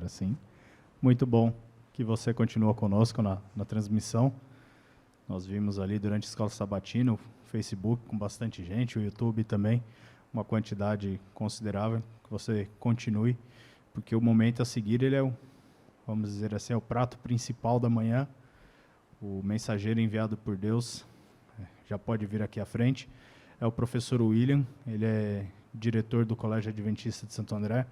Agora sim. Muito bom que você continua conosco na transmissão. Nós vimos ali durante a Escola Sabatina, o Facebook com bastante gente, o YouTube também, uma quantidade considerável. Que você continue, porque o momento a seguir, ele é vamos dizer assim, é o prato principal da manhã. O mensageiro enviado por Deus já pode vir aqui à frente. É o professor William, ele é diretor do Colégio Adventista de Santo André.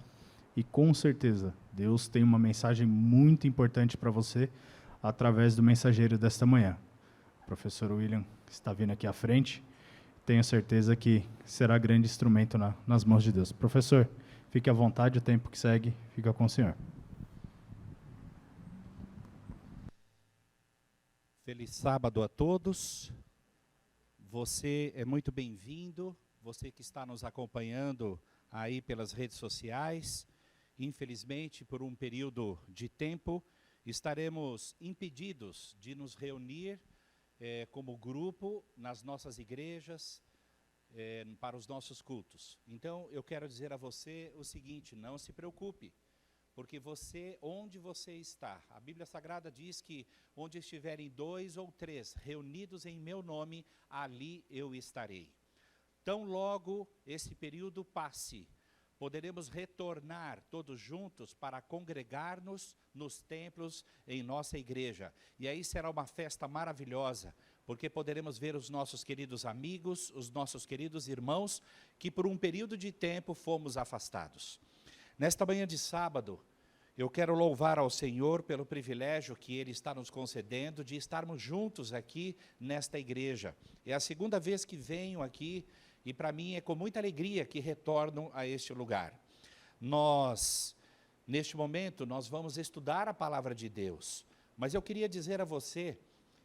E com certeza, Deus tem uma mensagem muito importante para você através do mensageiro desta manhã. O professor William está vindo aqui à frente. Tenho certeza que será grande instrumento nas mãos de Deus. Professor, fique à vontade, o tempo que segue fica com o senhor. Feliz sábado a todos. Você é muito bem-vindo, você que está nos acompanhando aí pelas redes sociais. Infelizmente, por um período de tempo, estaremos impedidos de nos reunir como grupo nas nossas igrejas, para os nossos cultos. Então, eu quero dizer a você o seguinte: não se preocupe, porque onde você está, a Bíblia Sagrada diz que onde estiverem 2 ou 3 reunidos em meu nome, ali eu estarei. Tão logo esse período passe, poderemos retornar todos juntos para congregar-nos nos templos em nossa igreja. E aí será uma festa maravilhosa, porque poderemos ver os nossos queridos amigos, os nossos queridos irmãos, que por um período de tempo fomos afastados. Nesta manhã de sábado, eu quero louvar ao Senhor pelo privilégio que Ele está nos concedendo de estarmos juntos aqui nesta igreja. É a segunda vez que venho aqui e para mim é com muita alegria que retorno a este lugar. Neste momento, nós vamos estudar a palavra de Deus. Mas eu queria dizer a você,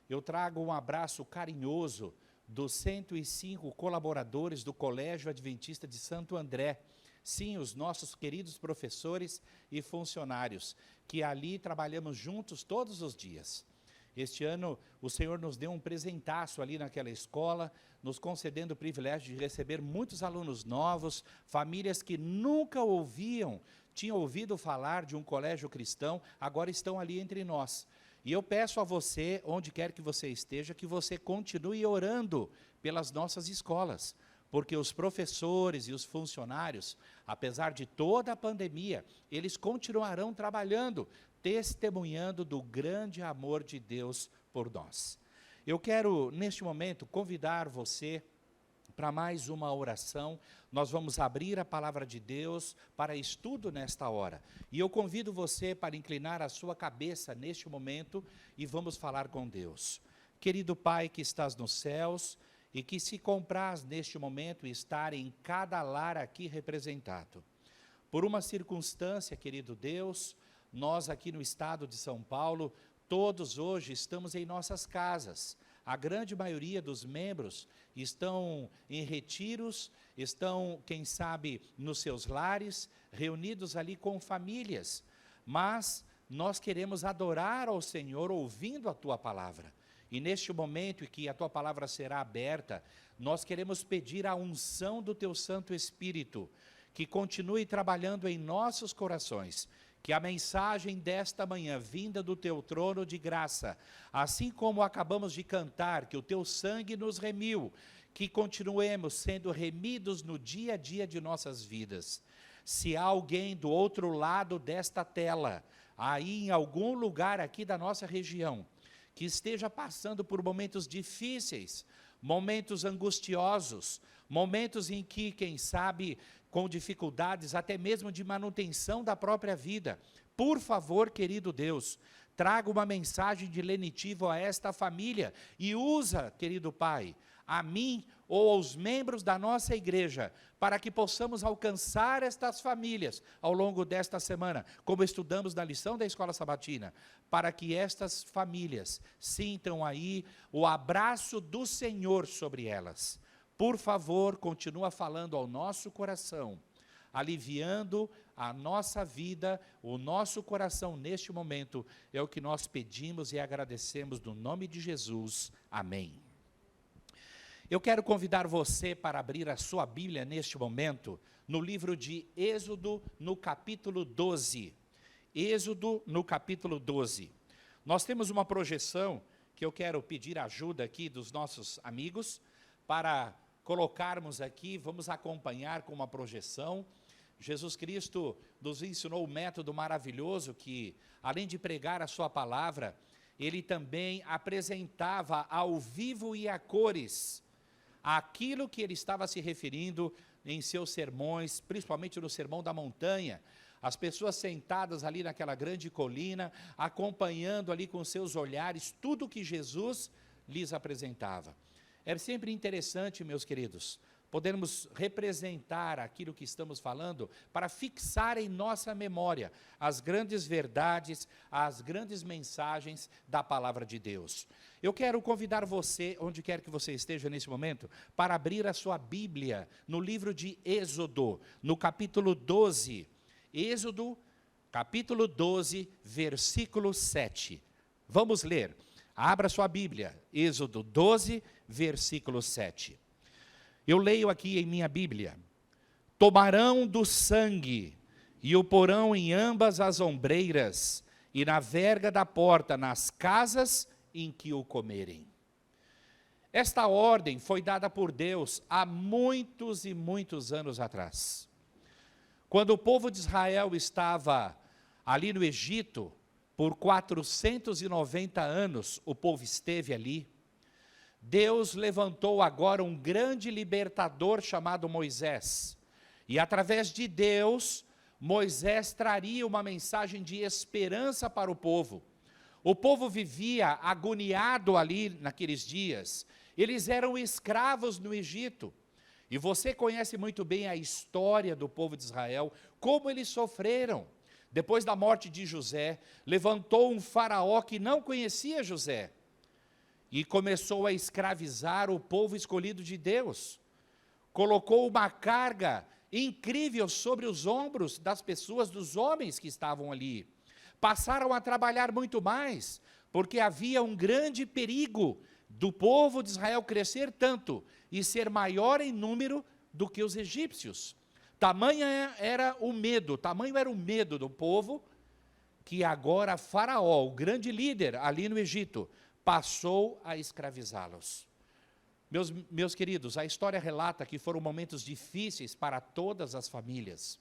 eu trago um abraço carinhoso dos 105 colaboradores do Colégio Adventista de Santo André. Sim, os nossos queridos professores e funcionários, que ali trabalhamos juntos todos os dias. Este ano, o Senhor nos deu um presentaço ali naquela escola, nos concedendo o privilégio de receber muitos alunos novos, famílias que nunca tinham ouvido falar de um colégio cristão, agora estão ali entre nós. E eu peço a você, onde quer que você esteja, que você continue orando pelas nossas escolas, porque os professores e os funcionários, apesar de toda a pandemia, eles continuarão trabalhando, testemunhando do grande amor de Deus por nós. Eu quero, neste momento, convidar você para mais uma oração. Nós vamos abrir a palavra de Deus para estudo nesta hora. E eu convido você para inclinar a sua cabeça neste momento e vamos falar com Deus. Querido Pai que estás nos céus, e que se compraz neste momento estar em cada lar aqui representado. Por uma circunstância, querido Deus, nós aqui no estado de São Paulo, todos hoje estamos em nossas casas. A grande maioria dos membros estão em retiros, estão, quem sabe, nos seus lares, reunidos ali com famílias. Mas nós queremos adorar ao Senhor ouvindo a Tua palavra. E neste momento em que a Tua palavra será aberta, nós queremos pedir a unção do Teu Santo Espírito, que continue trabalhando em nossos corações, que a mensagem desta manhã, vinda do Teu trono de graça, assim como acabamos de cantar, que o Teu sangue nos remiu, que continuemos sendo remidos no dia a dia de nossas vidas. Se há alguém do outro lado desta tela, aí em algum lugar aqui da nossa região, que esteja passando por momentos difíceis, momentos angustiosos, momentos em que, quem sabe, com dificuldades até mesmo de manutenção da própria vida, por favor, querido Deus, traga uma mensagem de lenitivo a esta família e usa, querido Pai, a mim ou aos membros da nossa igreja, para que possamos alcançar estas famílias ao longo desta semana, como estudamos na lição da Escola Sabatina, para que estas famílias sintam aí o abraço do Senhor sobre elas. Por favor, continua falando ao nosso coração, aliviando a nossa vida, o nosso coração neste momento, é o que nós pedimos e agradecemos no nome de Jesus. Amém. Eu quero convidar você para abrir a sua Bíblia neste momento, no livro de Êxodo, no capítulo 12. Êxodo no capítulo 12. Nós temos uma projeção que eu quero pedir ajuda aqui dos nossos amigos para colocarmos aqui, vamos acompanhar com uma projeção. Jesus Cristo nos ensinou um método maravilhoso que, além de pregar a sua palavra, ele também apresentava ao vivo e a cores aquilo que ele estava se referindo em seus sermões, principalmente no Sermão da Montanha. As pessoas sentadas ali naquela grande colina, acompanhando ali com seus olhares tudo que Jesus lhes apresentava. É sempre interessante, meus queridos, podermos representar aquilo que estamos falando para fixar em nossa memória as grandes verdades, as grandes mensagens da palavra de Deus. Eu quero convidar você, onde quer que você esteja nesse momento, para abrir a sua Bíblia no livro de Êxodo, no capítulo 12. Êxodo, capítulo 12, versículo 7. Vamos ler. Abra sua Bíblia, Êxodo 12, versículo 7. Eu leio aqui em minha Bíblia: tomarão do sangue e o porão em ambas as ombreiras e na verga da porta, nas casas em que o comerem. Esta ordem foi dada por Deus há muitos e muitos anos atrás. Quando o povo de Israel estava ali no Egito, por 490 anos o povo esteve ali, Deus levantou agora um grande libertador chamado Moisés. E através de Deus, Moisés traria uma mensagem de esperança para o povo. O povo vivia agoniado ali naqueles dias. Eles eram escravos no Egito. E você conhece muito bem a história do povo de Israel, como eles sofreram. Depois da morte de José, levantou um faraó que não conhecia José e começou a escravizar o povo escolhido de Deus. Colocou uma carga incrível sobre os ombros das pessoas, dos homens que estavam ali. Passaram a trabalhar muito mais, porque havia um grande perigo do povo de Israel crescer tanto e ser maior em número do que os egípcios. Tamanho era o medo do povo, que agora Faraó, o grande líder ali no Egito, passou a escravizá-los. Meus queridos, a história relata que foram momentos difíceis para todas as famílias.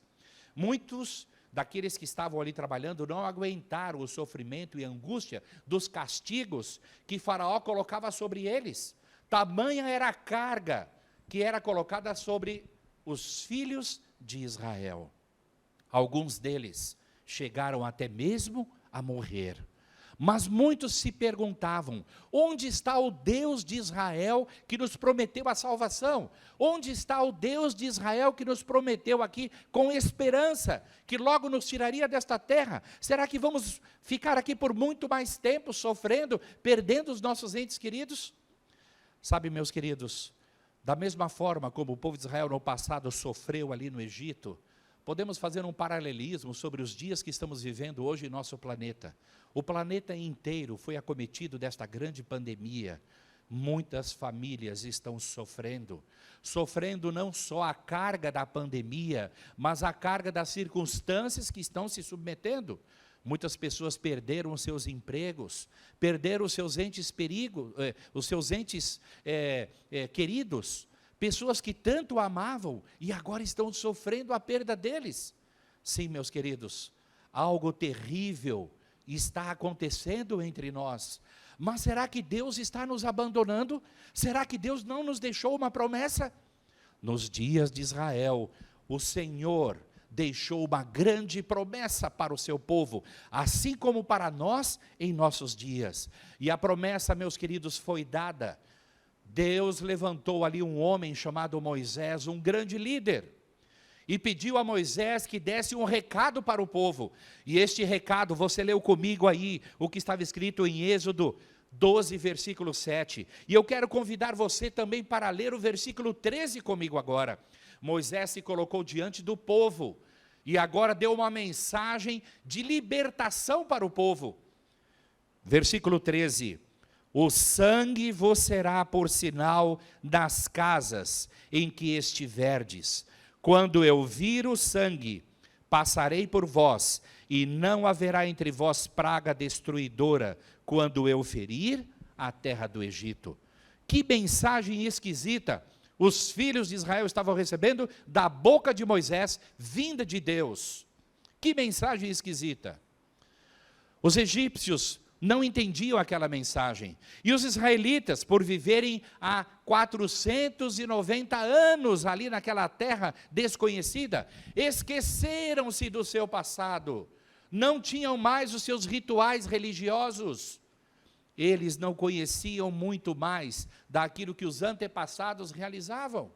Muitos daqueles que estavam ali trabalhando não aguentaram o sofrimento e a angústia dos castigos que Faraó colocava sobre eles. Tamanha era a carga que era colocada sobre os filhos de Israel. Alguns deles chegaram até mesmo a morrer. Mas muitos se perguntavam: onde está o Deus de Israel que nos prometeu a salvação? Onde está o Deus de Israel que nos prometeu aqui com esperança, que logo nos tiraria desta terra? Será que vamos ficar aqui por muito mais tempo sofrendo, perdendo os nossos entes queridos? Sabe, meus queridos, da mesma forma como o povo de Israel no passado sofreu ali no Egito, podemos fazer um paralelismo sobre os dias que estamos vivendo hoje em nosso planeta. O planeta inteiro foi acometido desta grande pandemia. Muitas famílias estão sofrendo não só a carga da pandemia, mas a carga das circunstâncias que estão se submetendo. Muitas pessoas perderam os seus empregos, perderam os seus entes queridos, pessoas que tanto amavam e agora estão sofrendo a perda deles. Sim, meus queridos, algo terrível está acontecendo entre nós. Mas será que Deus está nos abandonando? Será que Deus não nos deixou uma promessa? Nos dias de Israel, o Senhor deixou uma grande promessa para o seu povo, assim como para nós em nossos dias. E a promessa, meus queridos, foi dada. Deus levantou ali um homem chamado Moisés, um grande líder, e pediu a Moisés que desse um recado para o povo. E este recado, você leu comigo aí, o que estava escrito em Êxodo 12, versículo 7. E eu quero convidar você também para ler o versículo 13 comigo agora. Moisés se colocou diante do povo e agora deu uma mensagem de libertação para o povo. Versículo 13. O sangue vos será por sinal nas casas em que estiverdes. Quando eu vir o sangue, passarei por vós, e não haverá entre vós praga destruidora, quando eu ferir a terra do Egito. Que mensagem esquisita os filhos de Israel estavam recebendo da boca de Moisés, vinda de Deus. Que mensagem esquisita. Os egípcios não entendiam aquela mensagem. E os israelitas, por viverem há 490 anos ali naquela terra desconhecida, esqueceram-se do seu passado. Não tinham mais os seus rituais religiosos. Eles não conheciam muito mais daquilo que os antepassados realizavam.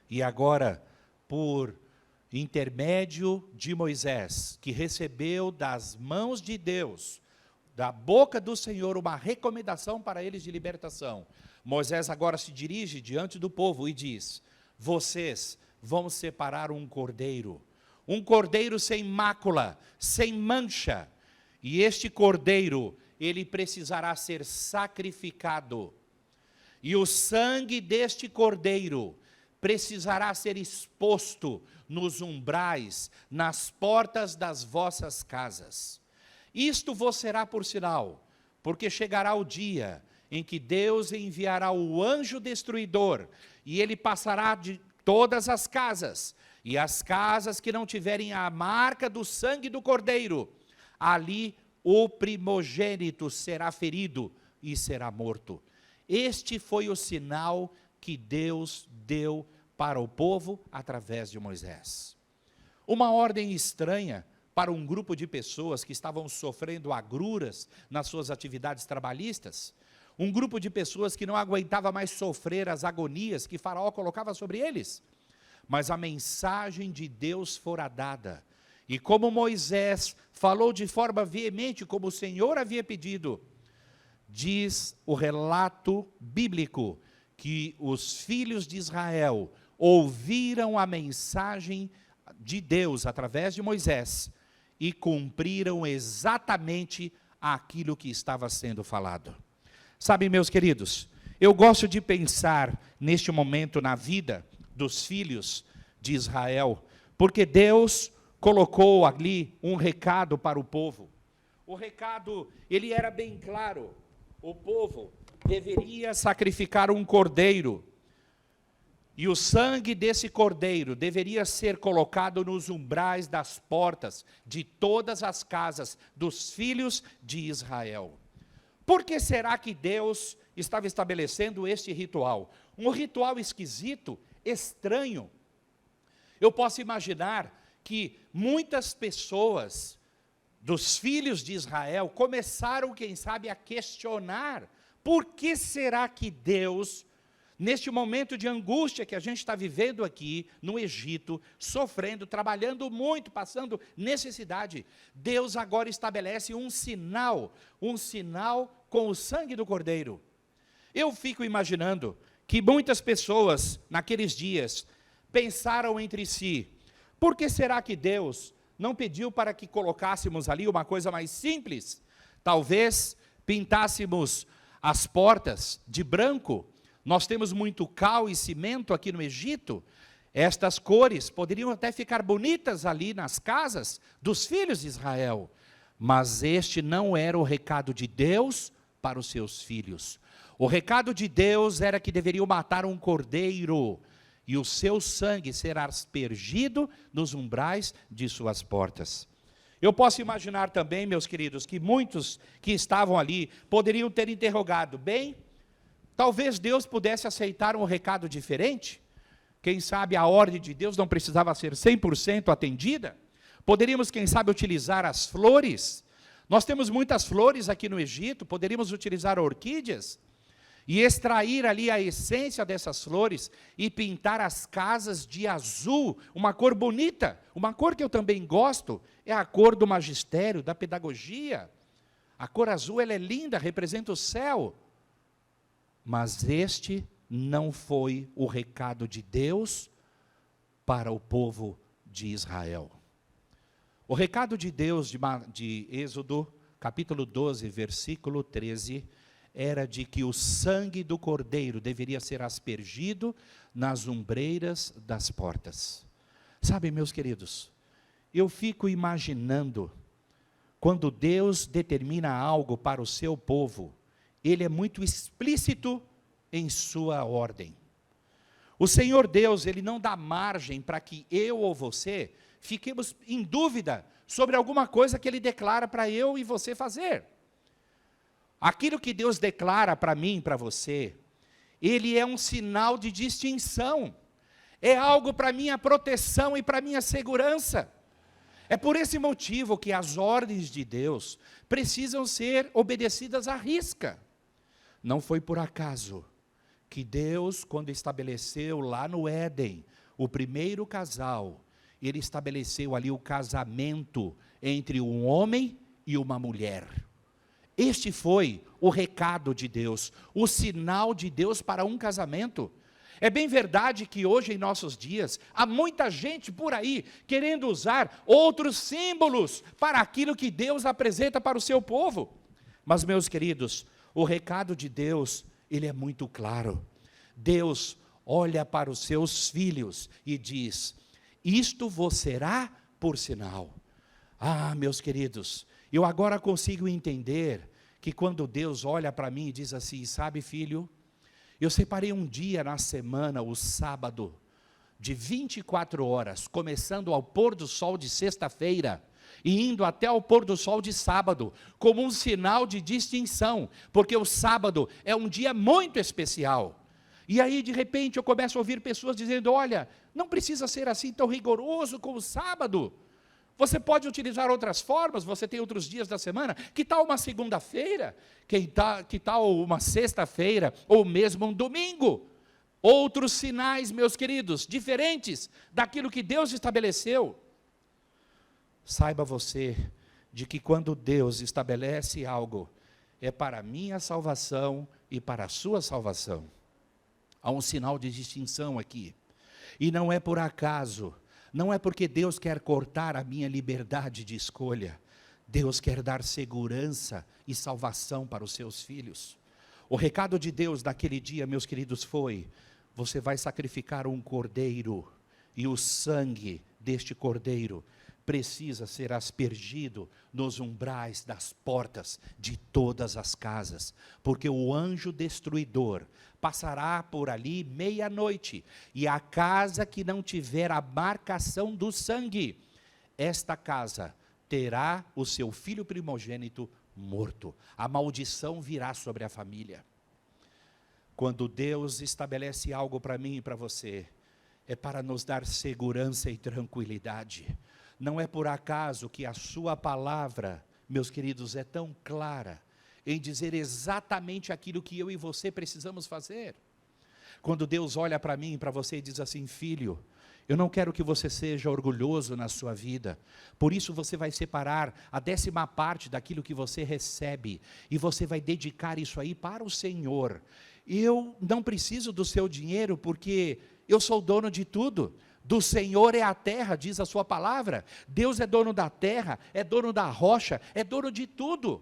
E agora, por intermédio de Moisés, que recebeu das mãos de Deus, da boca do Senhor, uma recomendação para eles de libertação, Moisés agora se dirige diante do povo e diz: vocês vão separar um cordeiro sem mácula, sem mancha, e este cordeiro, ele precisará ser sacrificado, e o sangue deste cordeiro precisará ser exposto nos umbrais, nas portas das vossas casas. Isto vos será por sinal, porque chegará o dia em que Deus enviará o anjo destruidor, e ele passará de todas as casas, e as casas que não tiverem a marca do sangue do cordeiro, ali o primogênito será ferido e será morto. Este foi o sinal que Deus deu para o povo através de Moisés. Uma ordem estranha para um grupo de pessoas que estavam sofrendo agruras nas suas atividades trabalhistas, um grupo de pessoas que não aguentava mais sofrer as agonias que Faraó colocava sobre eles. Mas a mensagem de Deus fora dada, e como Moisés falou de forma veemente, como o Senhor havia pedido, diz o relato bíblico, que os filhos de Israel ouviram a mensagem de Deus através de Moisés, e cumpriram exatamente aquilo que estava sendo falado. Sabe, meus queridos, eu gosto de pensar neste momento na vida dos filhos de Israel, porque Deus colocou ali um recado para o povo. O recado, ele era bem claro. O povo deveria sacrificar um cordeiro, e o sangue desse cordeiro deveria ser colocado nos umbrais das portas de todas as casas dos filhos de Israel. Por que será que Deus estava estabelecendo este ritual? Um ritual esquisito, estranho. Eu posso imaginar que muitas pessoas dos filhos de Israel começaram, quem sabe, a questionar: por que será que Deus, neste momento de angústia que a gente está vivendo aqui no Egito, sofrendo, trabalhando muito, passando necessidade, Deus agora estabelece um sinal com o sangue do cordeiro? Eu fico imaginando que muitas pessoas naqueles dias pensaram entre si: por que será que Deus não pediu para que colocássemos ali uma coisa mais simples? Talvez pintássemos as portas de branco. Nós temos muito cal e cimento aqui no Egito. Estas cores poderiam até ficar bonitas ali nas casas dos filhos de Israel. Mas este não era o recado de Deus para os seus filhos. O recado de Deus era que deveriam matar um cordeiro, e o seu sangue será aspergido nos umbrais de suas portas. Eu posso imaginar também, meus queridos, que muitos que estavam ali poderiam ter interrogado: bem, talvez Deus pudesse aceitar um recado diferente? Quem sabe a ordem de Deus não precisava ser 100% atendida? Poderíamos, quem sabe, utilizar as flores? Nós temos muitas flores aqui no Egito, poderíamos utilizar orquídeas e extrair ali a essência dessas flores e pintar as casas de azul, uma cor bonita, uma cor que eu também gosto, é a cor do magistério, da pedagogia. A cor azul, ela é linda, representa o céu. Mas este não foi o recado de Deus para o povo de Israel. O recado de Deus de Êxodo, capítulo 12, versículo 13, era de que o sangue do cordeiro deveria ser aspergido nas ombreiras das portas. Sabe, meus queridos, eu fico imaginando, quando Deus determina algo para o seu povo, Ele é muito explícito em sua ordem. O Senhor Deus, Ele não dá margem para que eu ou você fiquemos em dúvida sobre alguma coisa que Ele declara para eu e você fazer. Aquilo que Deus declara para mim e para você, Ele é um sinal de distinção, é algo para minha proteção e para minha segurança. É por esse motivo que as ordens de Deus precisam ser obedecidas à risca. Não foi por acaso que Deus, quando estabeleceu lá no Éden, o primeiro casal, Ele estabeleceu ali o casamento entre um homem e uma mulher. Este foi o recado de Deus, o sinal de Deus para um casamento. É bem verdade que hoje em nossos dias, há muita gente por aí querendo usar outros símbolos para aquilo que Deus apresenta para o seu povo. Mas, meus queridos, o recado de Deus, ele é muito claro. Deus olha para os seus filhos e diz: isto vos será por sinal. Ah, meus queridos, eu agora consigo entender que quando Deus olha para mim e diz assim: sabe, filho, eu separei um dia na semana, o sábado, de 24 horas, começando ao pôr do sol de sexta-feira e indo até ao pôr do sol de sábado, como um sinal de distinção, porque o sábado é um dia muito especial. E aí, de repente, eu começo a ouvir pessoas dizendo: olha, não precisa ser assim tão rigoroso como o sábado. Você pode utilizar outras formas, você tem outros dias da semana. Que tal uma segunda-feira? Que tal uma sexta-feira? Ou mesmo um domingo? Outros sinais, meus queridos, diferentes daquilo que Deus estabeleceu. Saiba você de que quando Deus estabelece algo, é para a minha salvação e para a sua salvação. Há um sinal de distinção aqui. E não é por acaso. Não é porque Deus quer cortar a minha liberdade de escolha. Deus quer dar segurança e salvação para os seus filhos. O recado de Deus naquele dia, meus queridos, foi: você vai sacrificar um cordeiro, e o sangue deste cordeiro precisa ser aspergido nos umbrais das portas de todas as casas, porque o anjo destruidor passará por ali meia-noite, e a casa que não tiver a marcação do sangue, esta casa terá o seu filho primogênito morto. A maldição virá sobre a família. Quando Deus estabelece algo para mim e para você, é para nos dar segurança e tranquilidade. Não é por acaso que a sua palavra, meus queridos, é tão clara em dizer exatamente aquilo que eu e você precisamos fazer. Quando Deus olha para mim e para você e diz assim: filho, eu não quero que você seja orgulhoso na sua vida, por isso você vai separar a 10ª parte daquilo que você recebe, e você vai dedicar isso aí para o Senhor. Eu não preciso do seu dinheiro, porque eu sou dono de tudo. Do Senhor é a terra, diz a sua palavra. Deus é dono da terra, é dono da rocha, é dono de tudo.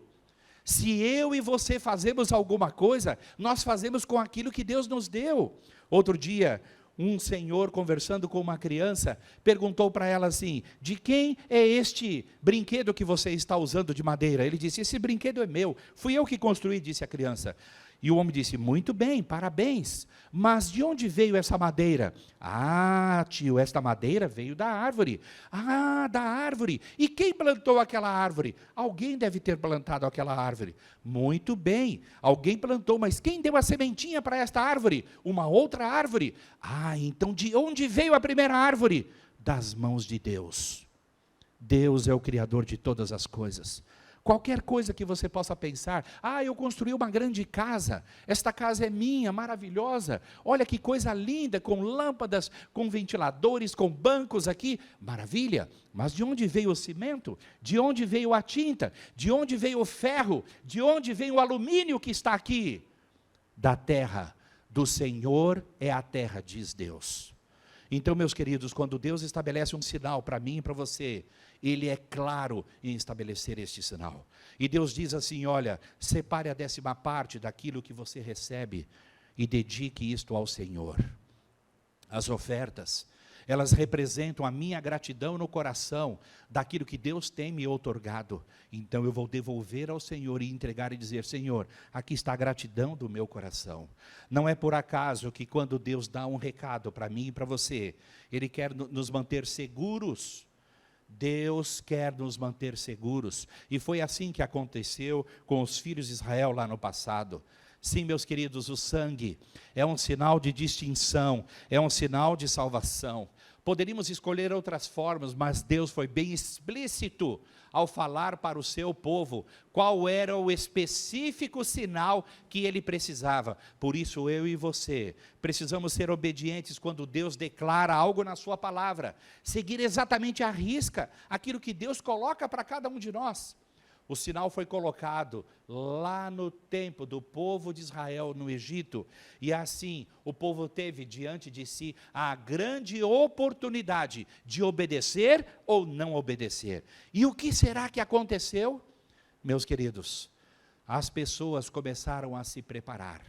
Se eu e você fazemos alguma coisa, nós fazemos com aquilo que Deus nos deu. Outro dia, um senhor conversando com uma criança, perguntou para ela assim: de quem é este brinquedo que você está usando de madeira? Ele disse: esse brinquedo é meu, fui eu que construí, disse a criança. E o homem disse: muito bem, parabéns, mas de onde veio essa madeira? Ah, tio, esta madeira veio da árvore. Ah, da árvore. E quem plantou aquela árvore? Alguém deve ter plantado aquela árvore. Muito bem, alguém plantou, mas quem deu a sementinha para esta árvore? Uma outra árvore. Ah, então de onde veio a primeira árvore? Das mãos de Deus. Deus é o Criador de todas as coisas. Qualquer coisa que você possa pensar: ah, eu construí uma grande casa, esta casa é minha, maravilhosa, olha que coisa linda, com lâmpadas, com ventiladores, com bancos aqui, maravilha. Mas de onde veio o cimento? De onde veio a tinta? De onde veio o ferro? De onde veio o alumínio que está aqui? Da terra, do Senhor é a terra, diz Deus. Então, meus queridos, quando Deus estabelece um sinal para mim e para você, Ele é claro em estabelecer este sinal. E Deus diz assim: olha, separe a 10ª parte daquilo que você recebe e dedique isto ao Senhor. As ofertas, elas representam a minha gratidão no coração, daquilo que Deus tem me outorgado. Então eu vou devolver ao Senhor e entregar e dizer: Senhor, aqui está a gratidão do meu coração. Não é por acaso que quando Deus dá um recado para mim e para você, Ele quer nos manter seguros. Deus quer nos manter seguros, e foi assim que aconteceu com os filhos de Israel lá no passado. Sim, meus queridos, o sangue é um sinal de distinção, é um sinal de salvação. Poderíamos escolher outras formas, mas Deus foi bem explícito ao falar para o seu povo qual era o específico sinal que ele precisava. Por isso eu e você precisamos ser obedientes quando Deus declara algo na sua palavra, seguir exatamente à risca aquilo que Deus coloca para cada um de nós. O sinal foi colocado lá no tempo do povo de Israel no Egito, e assim o povo teve diante de si a grande oportunidade de obedecer ou não obedecer. E o que será que aconteceu? Meus queridos, as pessoas começaram a se preparar.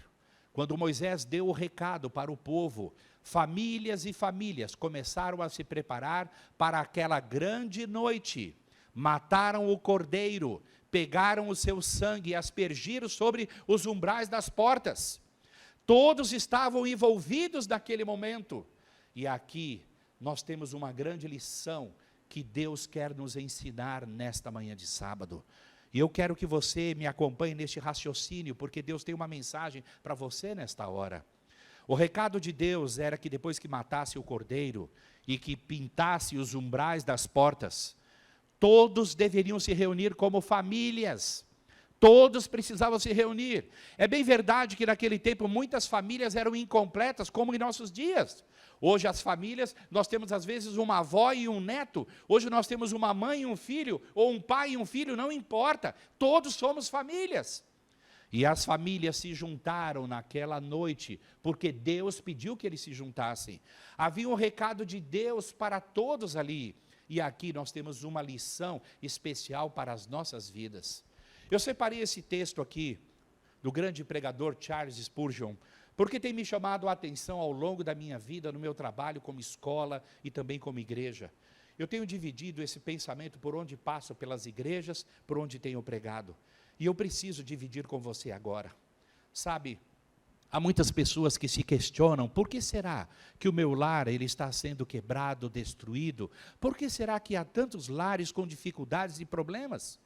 Quando Moisés deu o recado para o povo, famílias e famílias começaram a se preparar para aquela grande noite. Mataram o cordeiro, pegaram o seu sangue e aspergiram sobre os umbrais das portas. Todos estavam envolvidos naquele momento. E aqui nós temos uma grande lição que Deus quer nos ensinar nesta manhã de sábado. E eu quero que você me acompanhe neste raciocínio, porque Deus tem uma mensagem para você nesta hora. O recado de Deus era que depois que matasse o cordeiro e que pintasse os umbrais das portas, todos deveriam se reunir como famílias. Todos precisavam se reunir. É bem verdade que naquele tempo muitas famílias eram incompletas, como em nossos dias. Hoje as famílias, nós temos às vezes uma avó e um neto. Hoje nós temos uma mãe e um filho, ou um pai e um filho, não importa. Todos somos famílias. E as famílias se juntaram naquela noite, porque Deus pediu que eles se juntassem. Havia um recado de Deus para todos ali. E aqui nós temos uma lição especial para as nossas vidas. Eu separei esse texto aqui, do grande pregador Charles Spurgeon, porque tem me chamado a atenção ao longo da minha vida, no meu trabalho como escola e também como igreja. Eu tenho dividido esse pensamento por onde passo, pelas igrejas, por onde tenho pregado. E eu preciso dividir com você agora. Sabe, há muitas pessoas que se questionam: por que será que o meu lar ele está sendo quebrado, destruído? Por que será que há tantos lares com dificuldades e problemas?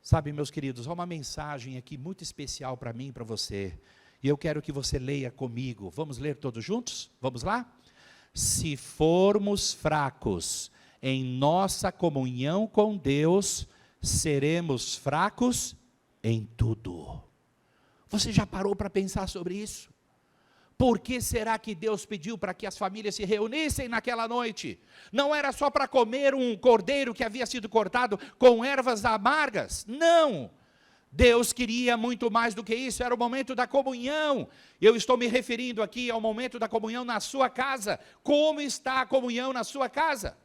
Sabe, meus queridos, há uma mensagem aqui muito especial para mim e para você. E eu quero que você leia comigo. Vamos ler todos juntos? Vamos lá? Se formos fracos em nossa comunhão com Deus, seremos fracos em tudo. Você já parou para pensar sobre isso? Por que será que Deus pediu para que as famílias se reunissem naquela noite? Não era só para comer um cordeiro que havia sido cortado com ervas amargas. Não! Deus queria muito mais do que isso, era o momento da comunhão. Eu estou me referindo aqui ao momento da comunhão na sua casa. Como está a comunhão na sua casa?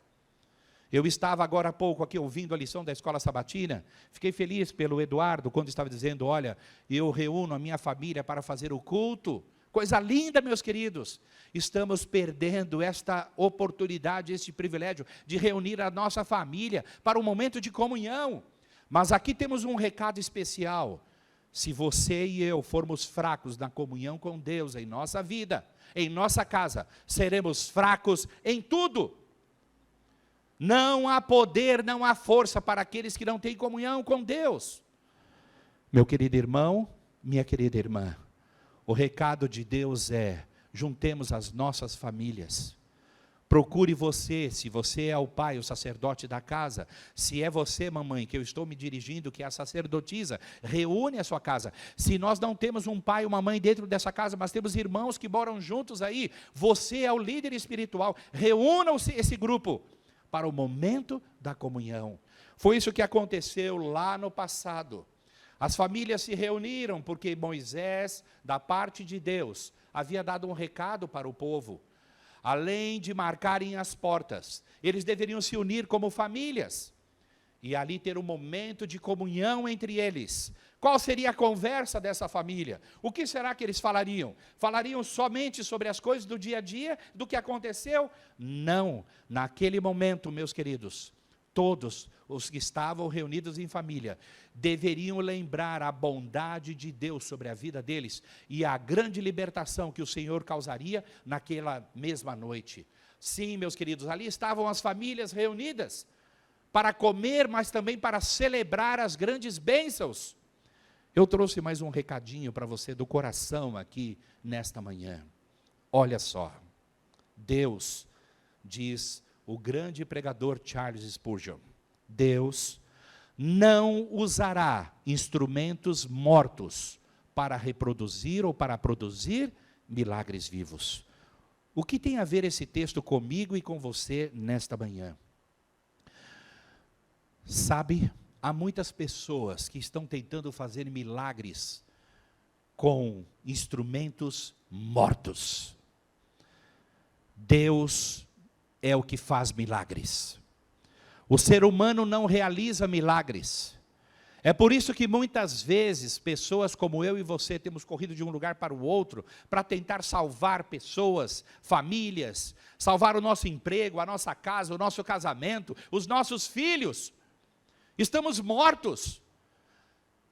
Eu estava agora há pouco aqui ouvindo a lição da escola sabatina, fiquei feliz pelo Eduardo, quando estava dizendo: olha, eu reúno a minha família para fazer o culto. Coisa linda, meus queridos. Estamos perdendo esta oportunidade, este privilégio de reunir a nossa família para um momento de comunhão. Mas aqui temos um recado especial. Se você e eu formos fracos na comunhão com Deus em nossa vida, em nossa casa, seremos fracos em tudo. Não há poder, não há força para aqueles que não têm comunhão com Deus. Meu querido irmão, minha querida irmã, o recado de Deus é: juntemos as nossas famílias. Procure você, se você é o pai, o sacerdote da casa, se é você, mamãe, que eu estou me dirigindo, que é a sacerdotisa, reúne a sua casa. Se nós não temos um pai e uma mãe dentro dessa casa, mas temos irmãos que moram juntos aí, você é o líder espiritual, reúnam-se esse grupo para o momento da comunhão. Foi isso que aconteceu lá no passado. As famílias se reuniram porque Moisés, da parte de Deus, havia dado um recado para o povo. Além de marcarem as portas, eles deveriam se unir como famílias, e ali ter um momento de comunhão entre eles, Qual seria a conversa dessa família? O que será que eles falariam? Falariam somente sobre as coisas do dia a dia, do que aconteceu? Não. Naquele momento, meus queridos, todos os que estavam reunidos em família deveriam lembrar a bondade de Deus sobre a vida deles e a grande libertação que o Senhor causaria naquela mesma noite. Sim, meus queridos, ali estavam as famílias reunidas para comer, mas também para celebrar as grandes bênçãos. Eu trouxe mais um recadinho para você do coração aqui nesta manhã. Olha só, Deus, diz o grande pregador Charles Spurgeon, Deus não usará instrumentos mortos para reproduzir ou para produzir milagres vivos. O que tem a ver esse texto comigo e com você nesta manhã? Sabe, há muitas pessoas que estão tentando fazer milagres com instrumentos mortos. Deus é o que faz milagres. O ser humano não realiza milagres. É por isso que muitas vezes pessoas como eu e você temos corrido de um lugar para o outro para tentar salvar pessoas, famílias, salvar o nosso emprego, a nossa casa, o nosso casamento, os nossos filhos. Estamos mortos.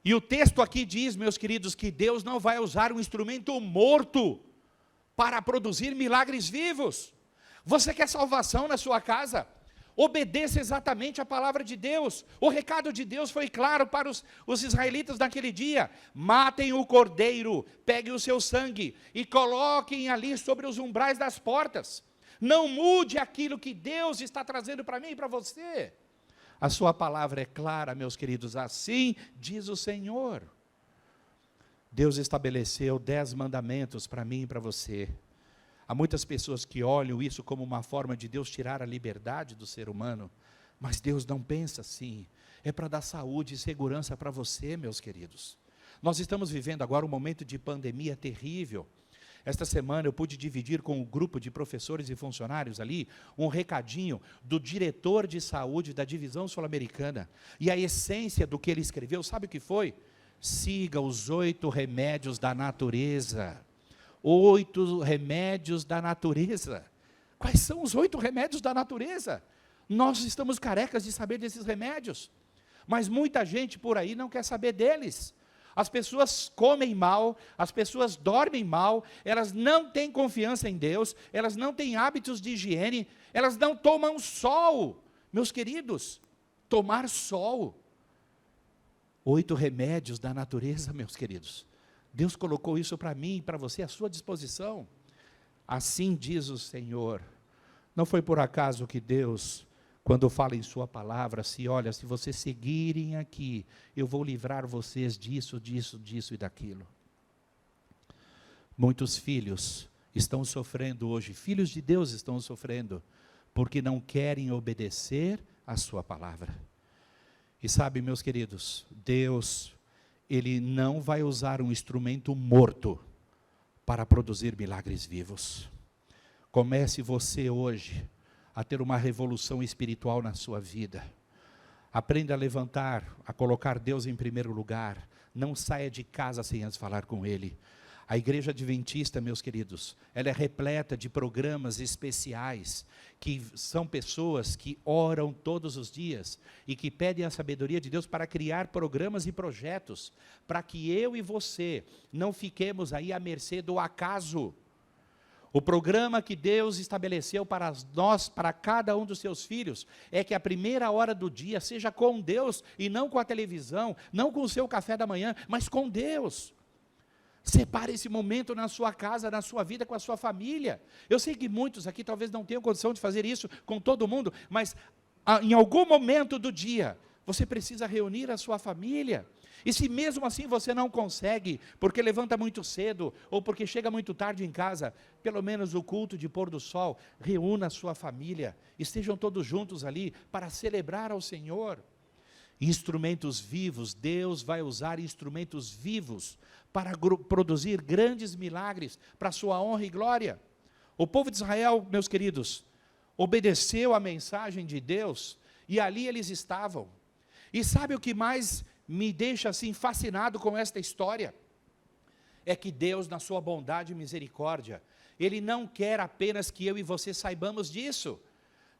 E o texto aqui diz, meus queridos, que Deus não vai usar um instrumento morto para produzir milagres vivos. Você quer salvação na sua casa? Obedeça exatamente a palavra de Deus. O recado de Deus foi claro para os israelitas naquele dia. Matem o cordeiro, peguem o seu sangue e coloquem ali sobre os umbrais das portas. Não mude aquilo que Deus está trazendo para mim e para você. A sua palavra é clara, meus queridos, assim diz o Senhor. Deus estabeleceu 10 mandamentos para mim e para você. Há muitas pessoas que olham isso como uma forma de Deus tirar a liberdade do ser humano, mas Deus não pensa assim. É para dar saúde e segurança para você, meus queridos. Nós estamos vivendo agora um momento de pandemia terrível. Esta semana eu pude dividir com um grupo de professores e funcionários ali um recadinho do diretor de saúde da divisão sul-americana. E a essência do que ele escreveu, sabe o que foi? Siga os 8 remédios da natureza. 8 remédios da natureza. Quais são os 8 remédios da natureza? Nós estamos carecas de saber desses remédios. Mas muita gente por aí não quer saber deles. As pessoas comem mal, as pessoas dormem mal, elas não têm confiança em Deus, elas não têm hábitos de higiene, elas não tomam sol. Meus queridos, tomar sol. 8 remédios da natureza, meus queridos. Deus colocou isso para mim e para você à sua disposição. Assim diz o Senhor. Não foi por acaso que Deus, quando fala em sua palavra, olha, se vocês seguirem aqui, eu vou livrar vocês disso, disso, disso e daquilo. Muitos filhos estão sofrendo hoje, filhos de Deus estão sofrendo, porque não querem obedecer a sua palavra. E sabe, meus queridos, Deus, Ele não vai usar um instrumento morto para produzir milagres vivos. Comece você hoje a ter uma revolução espiritual na sua vida. Aprenda a levantar, a colocar Deus em primeiro lugar. Não saia de casa sem antes falar com Ele. A igreja adventista, meus queridos, ela é repleta de programas especiais, que são pessoas que oram todos os dias e que pedem a sabedoria de Deus para criar programas e projetos, para que eu e você não fiquemos aí à mercê do acaso. O programa que Deus estabeleceu para nós, para cada um dos seus filhos, é que a primeira hora do dia seja com Deus e não com a televisão, não com o seu café da manhã, mas com Deus. Separe esse momento na sua casa, na sua vida, com a sua família. Eu sei que muitos aqui talvez não tenham condição de fazer isso com todo mundo, mas em algum momento do dia, você precisa reunir a sua família. E se mesmo assim você não consegue, porque levanta muito cedo, ou porque chega muito tarde em casa, pelo menos o culto de pôr do sol, reúna a sua família, estejam todos juntos ali, para celebrar ao Senhor. Instrumentos vivos, Deus vai usar instrumentos vivos, para produzir grandes milagres, para a sua honra e glória. O povo de Israel, meus queridos, obedeceu a mensagem de Deus, e ali eles estavam. E sabe o que mais me deixa assim fascinado com esta história é que Deus, na sua bondade e misericórdia, Ele não quer apenas que eu e você saibamos disso.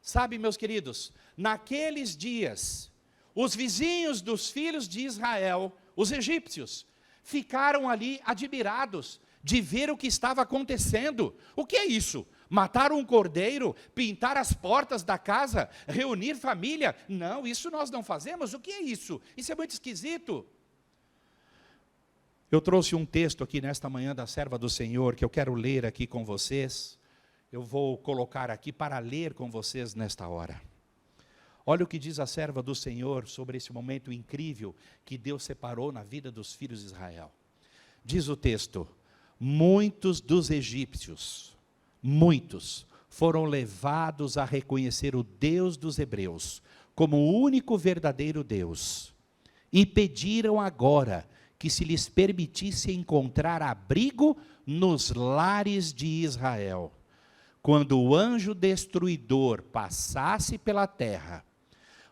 Sabe, meus queridos, naqueles dias, os vizinhos dos filhos de Israel, os egípcios, ficaram ali admirados de ver o que estava acontecendo. O que é isso? Matar um cordeiro, pintar as portas da casa, reunir família? Não, isso nós não fazemos. O que é isso? Isso é muito esquisito. Eu trouxe um texto aqui nesta manhã da serva do Senhor, que eu quero ler aqui com vocês. Eu vou colocar aqui para ler com vocês nesta hora. Olha o que diz a serva do Senhor sobre esse momento incrível que Deus separou na vida dos filhos de Israel. Diz o texto: muitos dos egípcios, muitos, foram levados a reconhecer o Deus dos hebreus como o único verdadeiro Deus, e pediram agora que se lhes permitisse encontrar abrigo nos lares de Israel. Quando o anjo destruidor passasse pela terra,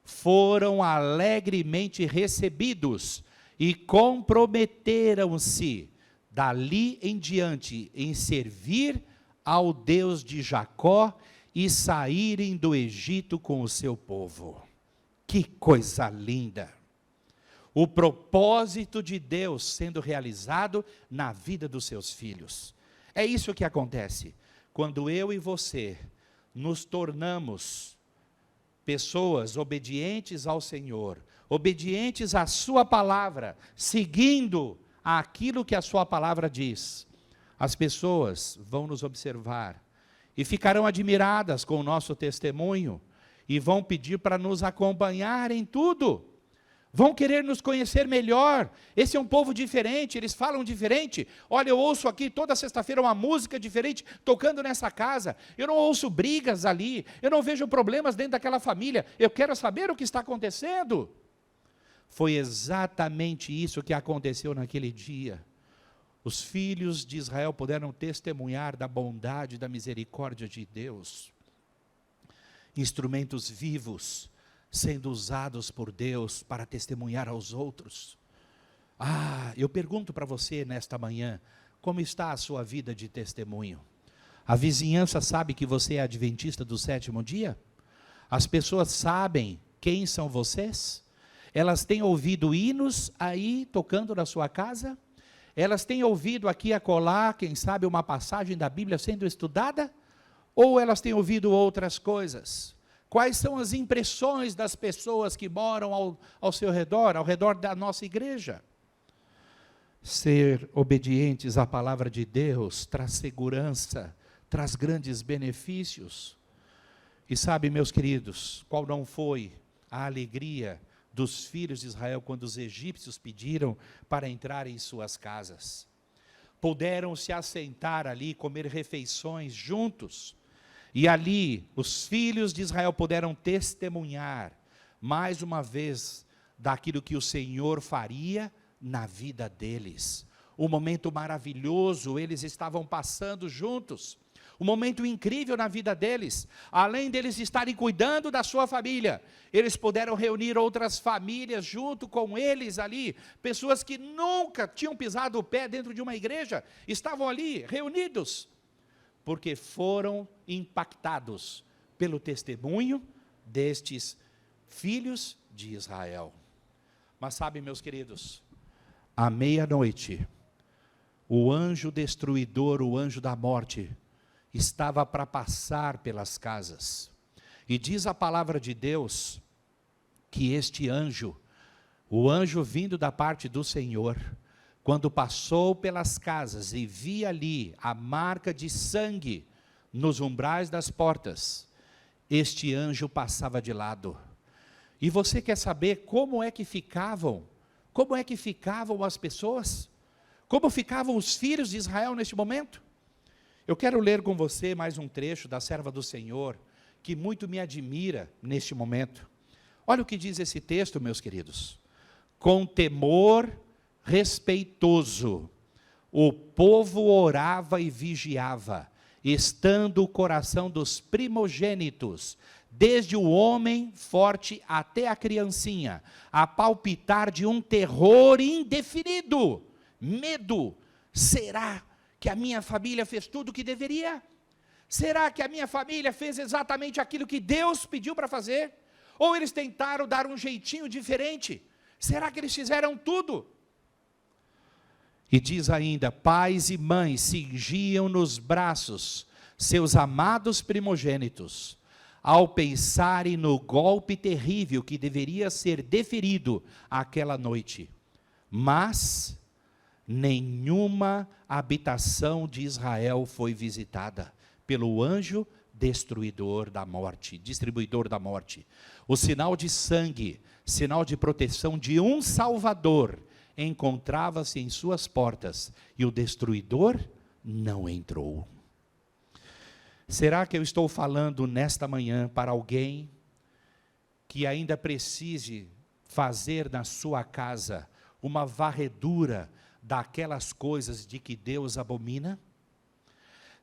foram alegremente recebidos e comprometeram-se dali em diante em servir ao Deus de Jacó e saírem do Egito com o seu povo. Que coisa linda! O propósito de Deus sendo realizado na vida dos seus filhos. É isso que acontece quando eu e você nos tornamos pessoas obedientes ao Senhor, obedientes à sua palavra, seguindo aquilo que a sua palavra diz. As pessoas vão nos observar e ficarão admiradas com o nosso testemunho e vão pedir para nos acompanhar em tudo. Vão querer nos conhecer melhor. Esse é um povo diferente, eles falam diferente. Olha, eu ouço aqui toda sexta-feira uma música diferente tocando nessa casa. Eu não ouço brigas ali, eu não vejo problemas dentro daquela família. Eu quero saber o que está acontecendo. Foi exatamente isso que aconteceu naquele dia. Os filhos de Israel puderam testemunhar da bondade e da misericórdia de Deus. Instrumentos vivos, sendo usados por Deus para testemunhar aos outros. Eu pergunto para você nesta manhã, como está a sua vida de testemunho? A vizinhança sabe que você é adventista do sétimo dia? As pessoas sabem quem são vocês? Elas têm ouvido hinos aí tocando na sua casa? Elas têm ouvido aqui e acolá, quem sabe, uma passagem da Bíblia sendo estudada? Ou elas têm ouvido outras coisas? Quais são as impressões das pessoas que moram ao seu redor, ao redor da nossa igreja? Ser obedientes à palavra de Deus traz segurança, traz grandes benefícios. E sabe, meus queridos, qual não foi a alegria dos filhos de Israel quando os egípcios pediram para entrar em suas casas? Puderam se assentar ali, comer refeições juntos. E ali, os filhos de Israel puderam testemunhar, mais uma vez, daquilo que o Senhor faria na vida deles. Um momento maravilhoso, eles estavam passando juntos. Um momento incrível na vida deles. Além deles estarem cuidando da sua família, eles puderam reunir outras famílias junto com eles ali. Pessoas que nunca tinham pisado o pé dentro de uma igreja, estavam ali reunidos, porque foram impactados pelo testemunho destes filhos de Israel. Mas sabe, meus queridos, à meia-noite, o anjo destruidor, o anjo da morte, estava para passar pelas casas. E diz a palavra de Deus, que este anjo, o anjo vindo da parte do Senhor, quando passou pelas casas e via ali a marca de sangue nos umbrais das portas, este anjo passava de lado. E você quer saber como é que ficavam as pessoas? Como ficavam os filhos de Israel neste momento? Eu quero ler com você mais um trecho da serva do Senhor, que muito me admira neste momento. Olha o que diz esse texto, meus queridos. Com temor respeitoso, o povo orava e vigiava, estando o coração dos primogênitos desde o homem forte até a criancinha, a palpitar de um terror indefinido, medo. Será que a minha família fez tudo o que deveria? Será que a minha família fez exatamente aquilo que Deus pediu para fazer? Ou eles tentaram dar um jeitinho diferente? Será que eles fizeram tudo? E diz ainda, pais e mães cingiam nos braços seus amados primogênitos, ao pensarem no golpe terrível que deveria ser deferido aquela noite. Mas nenhuma habitação de Israel foi visitada pelo anjo distribuidor da morte. O sinal de sangue, sinal de proteção de um Salvador, encontrava-se em suas portas, e o destruidor não entrou. Será que eu estou falando nesta manhã para alguém que ainda precise fazer na sua casa uma varredura daquelas coisas de que Deus abomina?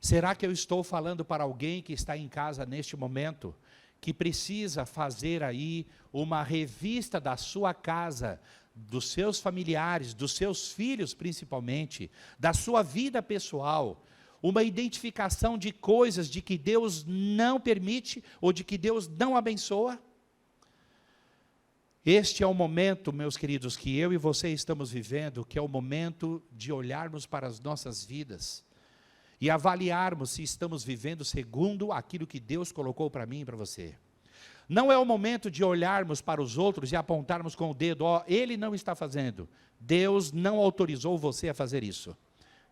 Será que eu estou falando para alguém que está em casa neste momento, que precisa fazer aí uma revista da sua casa, dos seus familiares, dos seus filhos principalmente, da sua vida pessoal, uma identificação de coisas de que Deus não permite, ou de que Deus não abençoa? Este é o momento, meus queridos, que eu e você estamos vivendo, que é o momento de olharmos para as nossas vidas, e avaliarmos se estamos vivendo segundo aquilo que Deus colocou para mim e para você. Não é o momento de olharmos para os outros e apontarmos com o dedo, ele não está fazendo. Deus não autorizou você a fazer isso.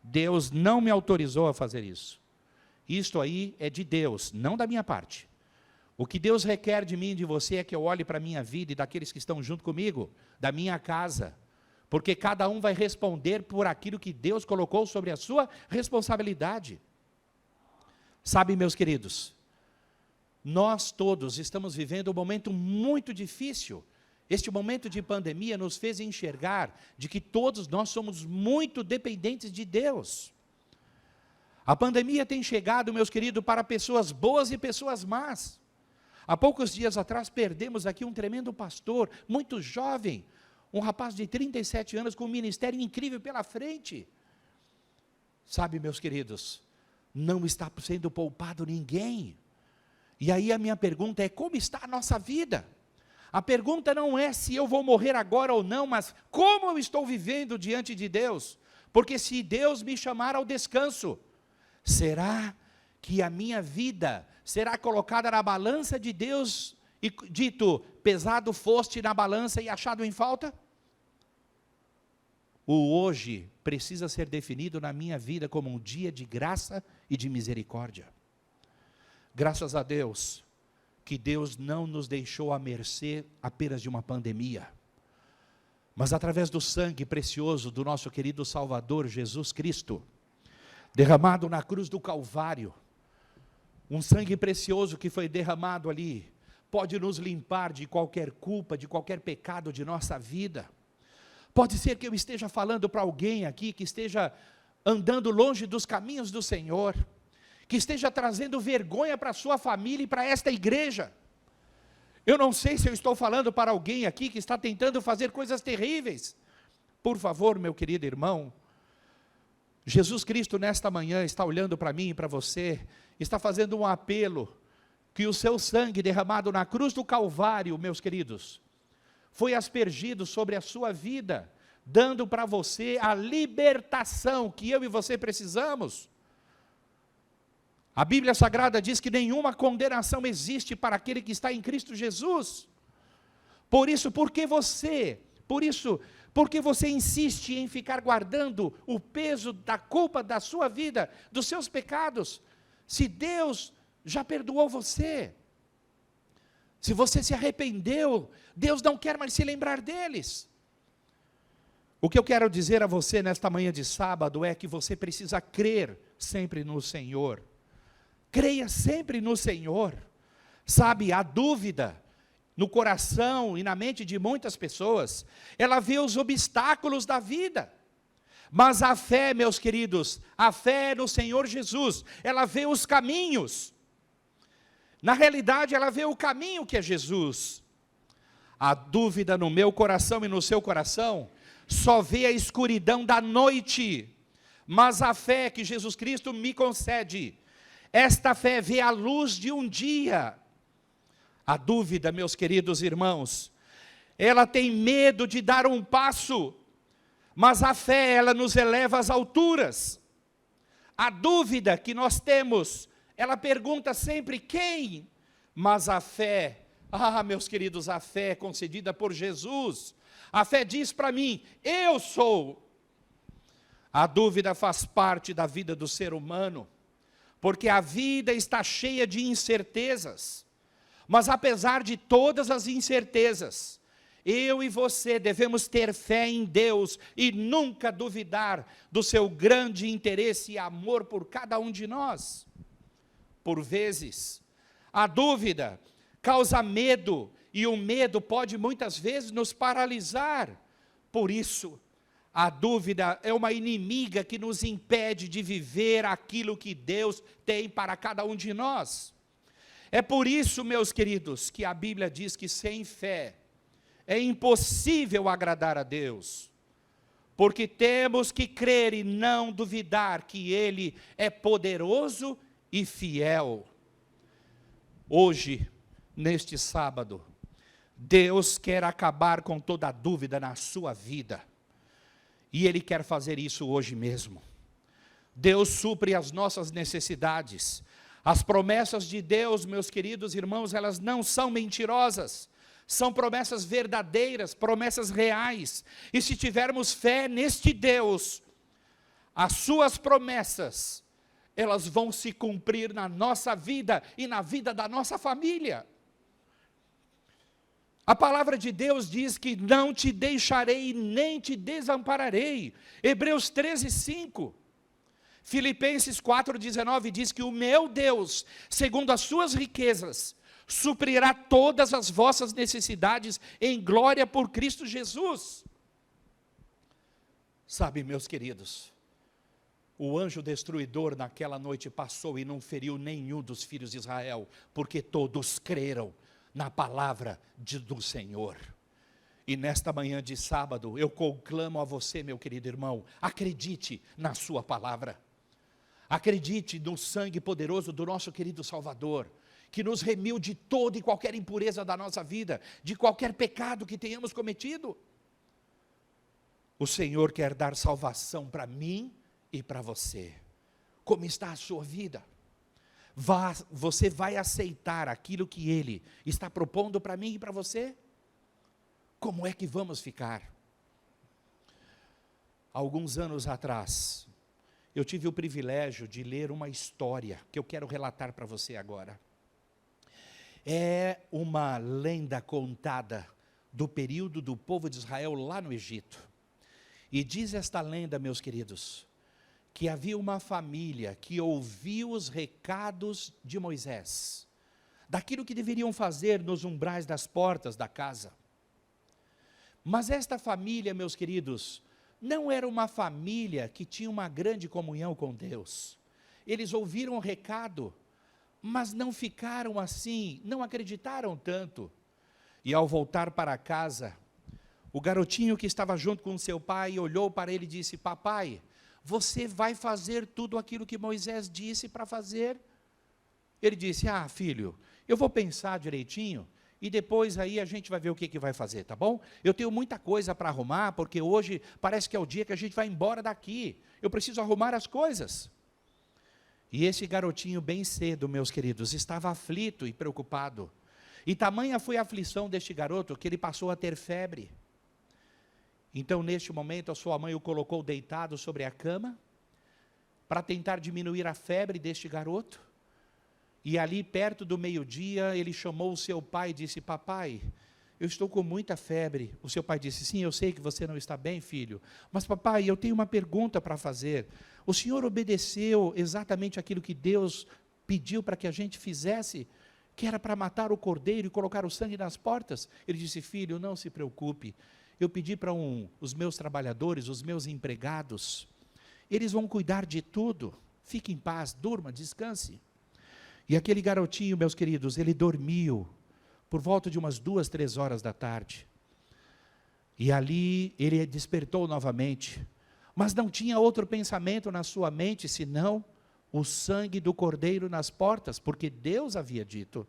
Deus não me autorizou a fazer isso. Isto aí é de Deus, não da minha parte. O que Deus requer de mim e de você é que eu olhe para a minha vida e daqueles que estão junto comigo, da minha casa, porque cada um vai responder por aquilo que Deus colocou sobre a sua responsabilidade. Sabe, meus queridos, nós todos estamos vivendo um momento muito difícil. Este momento de pandemia nos fez enxergar de que todos nós somos muito dependentes de Deus. A pandemia tem chegado, meus queridos, para pessoas boas e pessoas más. Há poucos dias atrás perdemos aqui um tremendo pastor, muito jovem, um rapaz de 37 anos com um ministério incrível pela frente. Sabe, meus queridos, não está sendo poupado ninguém. E aí a minha pergunta é, como está a nossa vida? A pergunta não é se eu vou morrer agora ou não, mas como eu estou vivendo diante de Deus? Porque se Deus me chamar ao descanso, será que a minha vida será colocada na balança de Deus e dito, pesado foste na balança e achado em falta? O hoje precisa ser definido na minha vida como um dia de graça e de misericórdia. Graças a Deus, que Deus não nos deixou à mercê apenas de uma pandemia, mas através do sangue precioso do nosso querido Salvador Jesus Cristo, derramado na cruz do Calvário, um sangue precioso que foi derramado ali, pode nos limpar de qualquer culpa, de qualquer pecado de nossa vida. Pode ser que eu esteja falando para alguém aqui, que esteja andando longe dos caminhos do Senhor, que esteja trazendo vergonha para a sua família e para esta igreja. Eu não sei se eu estou falando para alguém aqui que está tentando fazer coisas terríveis. Por favor, meu querido irmão, Jesus Cristo nesta manhã está olhando para mim e para você, está fazendo um apelo, que o seu sangue derramado na cruz do Calvário, meus queridos, foi aspergido sobre a sua vida, dando para você a libertação que eu e você precisamos. A Bíblia Sagrada diz que nenhuma condenação existe para aquele que está em Cristo Jesus. Por isso, por que você insiste em ficar guardando o peso da culpa da sua vida, dos seus pecados, se Deus já perdoou você? Se você se arrependeu, Deus não quer mais se lembrar deles. O que eu quero dizer a você nesta manhã de sábado é que você precisa crer sempre no Senhor. Creia sempre no Senhor. Sabe, a dúvida no coração e na mente de muitas pessoas, ela vê os obstáculos da vida. Mas a fé, meus queridos, a fé no Senhor Jesus, ela vê os caminhos. Na realidade, ela vê o caminho que é Jesus. A dúvida no meu coração e no seu coração só vê a escuridão da noite, mas a fé que Jesus Cristo me concede, esta fé vê a luz de um dia. A dúvida, meus queridos irmãos, ela tem medo de dar um passo, mas a fé, ela nos eleva às alturas. A dúvida que nós temos, ela pergunta sempre quem, mas a fé, meus queridos, a fé concedida por Jesus, a fé diz para mim, eu sou. A dúvida faz parte da vida do ser humano, porque a vida está cheia de incertezas, mas apesar de todas as incertezas, eu e você devemos ter fé em Deus e nunca duvidar do seu grande interesse e amor por cada um de nós. Por vezes, a dúvida causa medo, e o medo pode muitas vezes nos paralisar. Por isso, a dúvida é uma inimiga que nos impede de viver aquilo que Deus tem para cada um de nós. É por isso, meus queridos, que a Bíblia diz que sem fé é impossível agradar a Deus, porque temos que crer e não duvidar que Ele é poderoso e fiel. Hoje, neste sábado, Deus quer acabar com toda a dúvida na sua vida, e Ele quer fazer isso hoje mesmo. Deus supre as nossas necessidades. As promessas de Deus, meus queridos irmãos, elas não são mentirosas, são promessas verdadeiras, promessas reais, e se tivermos fé neste Deus, as suas promessas, elas vão se cumprir na nossa vida e na vida da nossa família. A palavra de Deus diz que não te deixarei nem te desampararei, Hebreus 13:5, Filipenses 4:19 diz que o meu Deus, segundo as suas riquezas, suprirá todas as vossas necessidades em glória por Cristo Jesus. Sabe, meus queridos, o anjo destruidor naquela noite passou e não feriu nenhum dos filhos de Israel, porque todos creram na palavra do Senhor. E nesta manhã de sábado, eu conclamo a você, meu querido irmão, acredite na sua palavra, acredite no sangue poderoso do nosso querido Salvador, que nos remiu de toda e qualquer impureza da nossa vida, de qualquer pecado que tenhamos cometido. O Senhor quer dar salvação para mim e para você. Como está a sua vida? Você vai aceitar aquilo que Ele está propondo para mim e para você? Como é que vamos ficar? Alguns anos atrás, eu tive o privilégio de ler uma história que eu quero relatar para você agora. É uma lenda contada do período do povo de Israel lá no Egito. E diz esta lenda, meus queridos, que havia uma família que ouviu os recados de Moisés, daquilo que deveriam fazer nos umbrais das portas da casa. Mas esta família, meus queridos, não era uma família que tinha uma grande comunhão com Deus. Eles ouviram o recado, mas não ficaram assim, não acreditaram tanto. E ao voltar para casa, o garotinho que estava junto com seu pai olhou para ele e disse: papai, você vai fazer tudo aquilo que Moisés disse para fazer? Ele disse: filho, eu vou pensar direitinho, e depois aí a gente vai ver o que vai fazer, tá bom? Eu tenho muita coisa para arrumar, porque hoje parece que é o dia que a gente vai embora daqui, eu preciso arrumar as coisas. E esse garotinho bem cedo, meus queridos, estava aflito e preocupado, e tamanha foi a aflição deste garoto, que ele passou a ter febre. Então, neste momento, a sua mãe o colocou deitado sobre a cama, para tentar diminuir a febre deste garoto. E ali, perto do meio-dia, ele chamou o seu pai e disse: papai, eu estou com muita febre. O seu pai disse: sim, eu sei que você não está bem, filho, mas papai, eu tenho uma pergunta para fazer. O senhor obedeceu exatamente aquilo que Deus pediu para que a gente fizesse, que era para matar o cordeiro e colocar o sangue nas portas? Ele disse: filho, não se preocupe, eu pedi para os meus trabalhadores, os meus empregados, eles vão cuidar de tudo, fique em paz, durma, descanse. E aquele garotinho, meus queridos, ele dormiu por volta de umas 2, 3 horas da tarde. E ali ele despertou novamente, mas não tinha outro pensamento na sua mente, senão o sangue do cordeiro nas portas, porque Deus havia dito.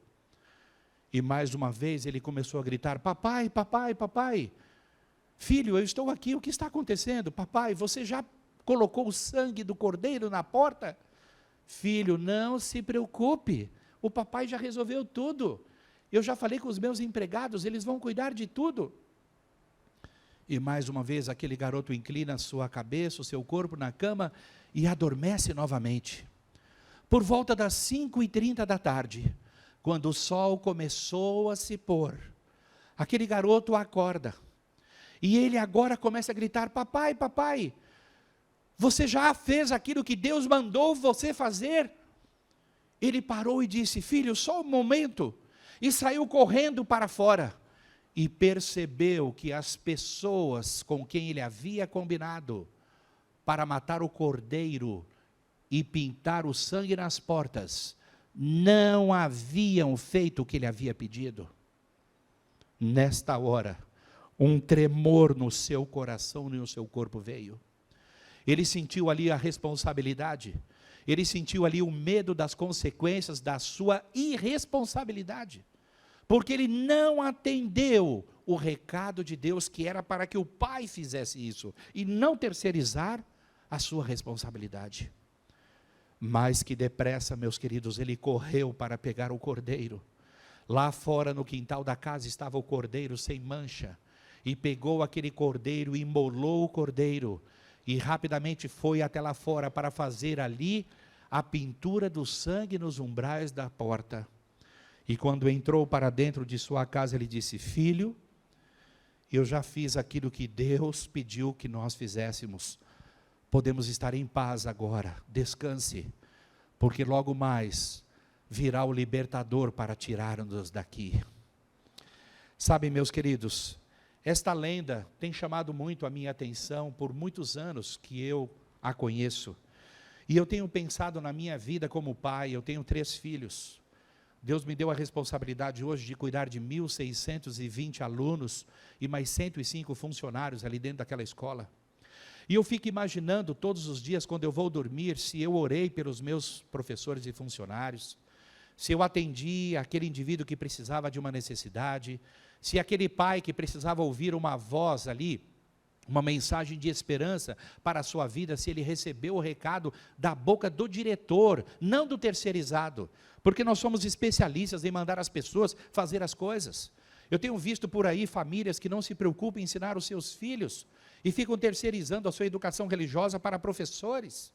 E mais uma vez ele começou a gritar: papai, papai, papai, filho, eu estou aqui, o que está acontecendo? Papai, você já colocou o sangue do cordeiro na porta? Filho, não se preocupe, o papai já resolveu tudo. Eu já falei com os meus empregados, eles vão cuidar de tudo. E mais uma vez aquele garoto inclina a sua cabeça, o seu corpo na cama e adormece novamente. Por volta das 5h30 da tarde, quando o sol começou a se pôr, aquele garoto acorda. E ele agora começa a gritar: papai, papai, você já fez aquilo que Deus mandou você fazer? Ele parou e disse: filho, só um momento. E saiu correndo para fora. E percebeu que as pessoas com quem ele havia combinado para matar o cordeiro e pintar o sangue nas portas, não haviam feito o que ele havia pedido. Nesta hora, um tremor no seu coração e no seu corpo veio. Ele sentiu ali a responsabilidade, ele sentiu ali o medo das consequências da sua irresponsabilidade, porque ele não atendeu o recado de Deus, que era para que o pai fizesse isso, e não terceirizar a sua responsabilidade. Mas que depressa, meus queridos, ele correu para pegar o cordeiro. Lá fora no quintal da casa estava o cordeiro sem mancha, e pegou aquele cordeiro, imolou o cordeiro, e rapidamente foi até lá fora para fazer ali a pintura do sangue nos umbrais da porta. E quando entrou para dentro de sua casa, ele disse: filho, eu já fiz aquilo que Deus pediu que nós fizéssemos. Podemos estar em paz agora, descanse, porque logo mais virá o libertador para tirar-nos daqui. Sabe, meus queridos, esta lenda tem chamado muito a minha atenção por muitos anos que eu a conheço. E eu tenho pensado na minha vida como pai. Eu tenho 3 filhos. Deus me deu a responsabilidade hoje de cuidar de 1.620 alunos e mais 105 funcionários ali dentro daquela escola. E eu fico imaginando todos os dias, quando eu vou dormir, se eu orei pelos meus professores e funcionários, se eu atendi aquele indivíduo que precisava de uma necessidade, se aquele pai que precisava ouvir uma voz ali, uma mensagem de esperança para a sua vida, se ele recebeu o recado da boca do diretor, não do terceirizado, porque nós somos especialistas em mandar as pessoas fazer as coisas. Eu tenho visto por aí famílias que não se preocupam em ensinar os seus filhos, e ficam terceirizando a sua educação religiosa para professores.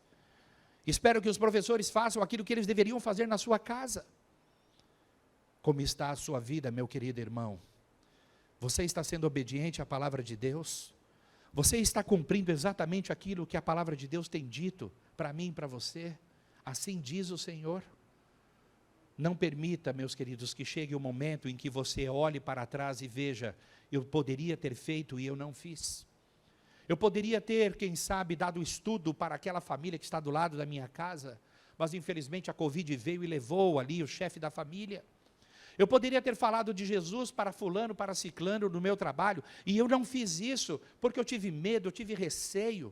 Espero que os professores façam aquilo que eles deveriam fazer na sua casa. Como está a sua vida, meu querido irmão? Você está sendo obediente à palavra de Deus? Você está cumprindo exatamente aquilo que a palavra de Deus tem dito para mim e para você? Assim diz o Senhor. Não permita, meus queridos, que chegue o momento em que você olhe para trás e veja: eu poderia ter feito e eu não fiz. Eu poderia ter, quem sabe, dado estudo para aquela família que está do lado da minha casa, mas infelizmente a Covid veio e levou ali o chefe da família. Eu poderia ter falado de Jesus para fulano, para ciclano no meu trabalho, e eu não fiz isso, porque eu tive medo, eu tive receio.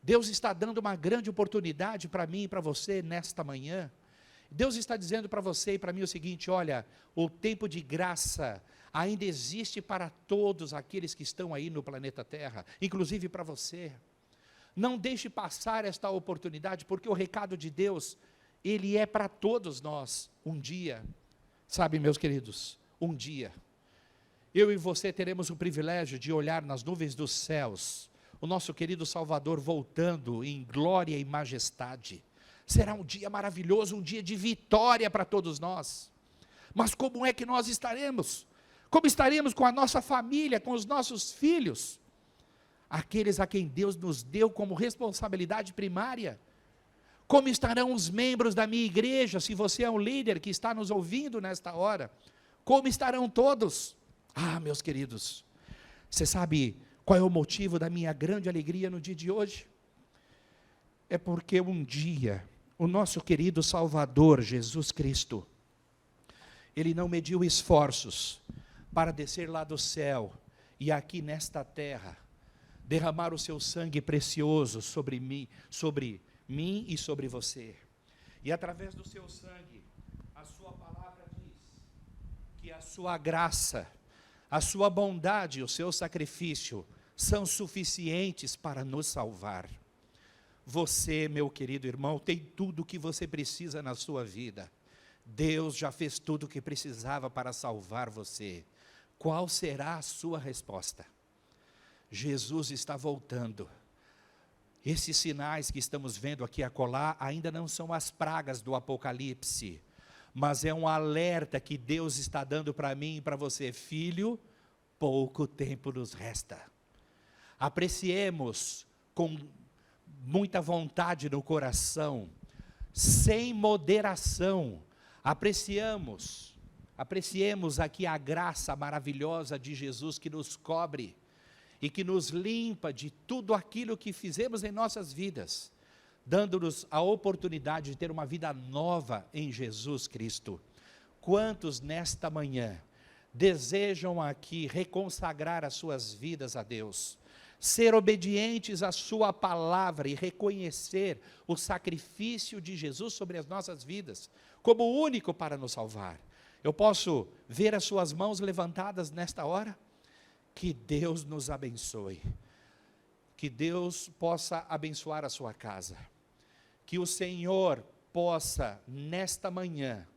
Deus está dando uma grande oportunidade para mim e para você nesta manhã. Deus está dizendo para você e para mim o seguinte: olha, o tempo de graça ainda existe para todos aqueles que estão aí no planeta Terra, inclusive para você. Não deixe passar esta oportunidade, porque o recado de Deus, ele é para todos nós. Um dia, sabe, meus queridos, um dia, eu e você teremos o privilégio de olhar nas nuvens dos céus, o nosso querido Salvador voltando em glória e majestade. Será um dia maravilhoso, um dia de vitória para todos nós. Mas como é que nós estaremos? Como estaremos com a nossa família, com os nossos filhos? Aqueles a quem Deus nos deu como responsabilidade primária. Como estarão os membros da minha igreja, se você é um líder que está nos ouvindo nesta hora? Como estarão todos? Ah, meus queridos, você sabe qual é o motivo da minha grande alegria no dia de hoje? É porque um dia o nosso querido Salvador, Jesus Cristo, Ele não mediu esforços para descer lá do céu e aqui nesta terra, derramar o seu sangue precioso sobre mim e sobre você. E através do seu sangue, a sua palavra diz que a sua graça, a sua bondade e o seu sacrifício são suficientes para nos salvar. Você, meu querido irmão, tem tudo o que você precisa na sua vida. Deus já fez tudo o que precisava para salvar você. Qual será a sua resposta? Jesus está voltando. Esses sinais que estamos vendo aqui acolá ainda não são as pragas do Apocalipse, mas é um alerta que Deus está dando para mim e para você. Filho, pouco tempo nos resta. Apreciemos com muita vontade no coração, sem moderação, apreciemos aqui a graça maravilhosa de Jesus que nos cobre e que nos limpa de tudo aquilo que fizemos em nossas vidas, dando-nos a oportunidade de ter uma vida nova em Jesus Cristo. Quantos nesta manhã desejam aqui reconsagrar as suas vidas a Deus, ser obedientes à sua palavra e reconhecer o sacrifício de Jesus sobre as nossas vidas, como o único para nos salvar? Eu posso ver as suas mãos levantadas nesta hora? Que Deus nos abençoe, que Deus possa abençoar a sua casa, que o Senhor possa nesta manhã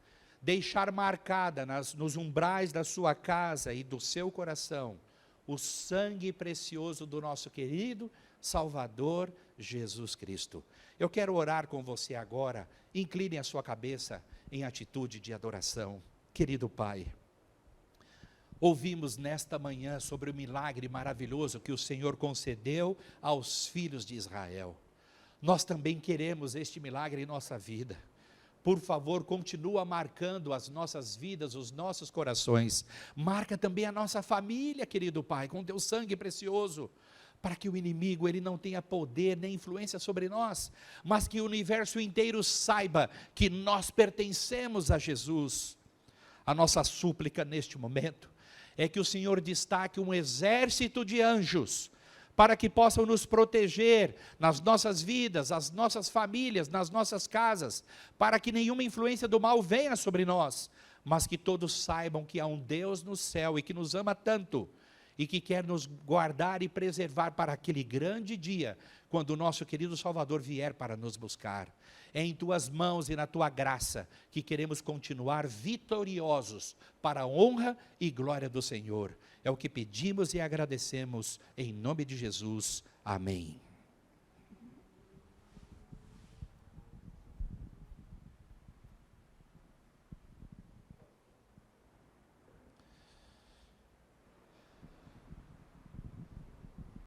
deixar marcada nos umbrais da sua casa e do seu coração o sangue precioso do nosso querido Salvador Jesus Cristo. Eu quero orar com você agora. Incline a sua cabeça em atitude de adoração. Querido Pai, ouvimos nesta manhã sobre o milagre maravilhoso que o Senhor concedeu aos filhos de Israel. Nós também queremos este milagre em nossa vida. Por favor, continua marcando as nossas vidas, os nossos corações. Marca também a nossa família, querido Pai, com teu sangue precioso, para que o inimigo ele não tenha poder nem influência sobre nós, mas que o universo inteiro saiba que nós pertencemos a Jesus. A nossa súplica neste momento é que o Senhor destaque um exército de anjos, para que possam nos proteger nas nossas vidas, as nossas famílias, nas nossas casas, para que nenhuma influência do mal venha sobre nós, mas que todos saibam que há um Deus no céu e que nos ama tanto, e que quer nos guardar e preservar para aquele grande dia, quando o nosso querido Salvador vier para nos buscar. É em tuas mãos e na tua graça que queremos continuar vitoriosos para a honra e glória do Senhor. É o que pedimos e agradecemos em nome de Jesus. Amém.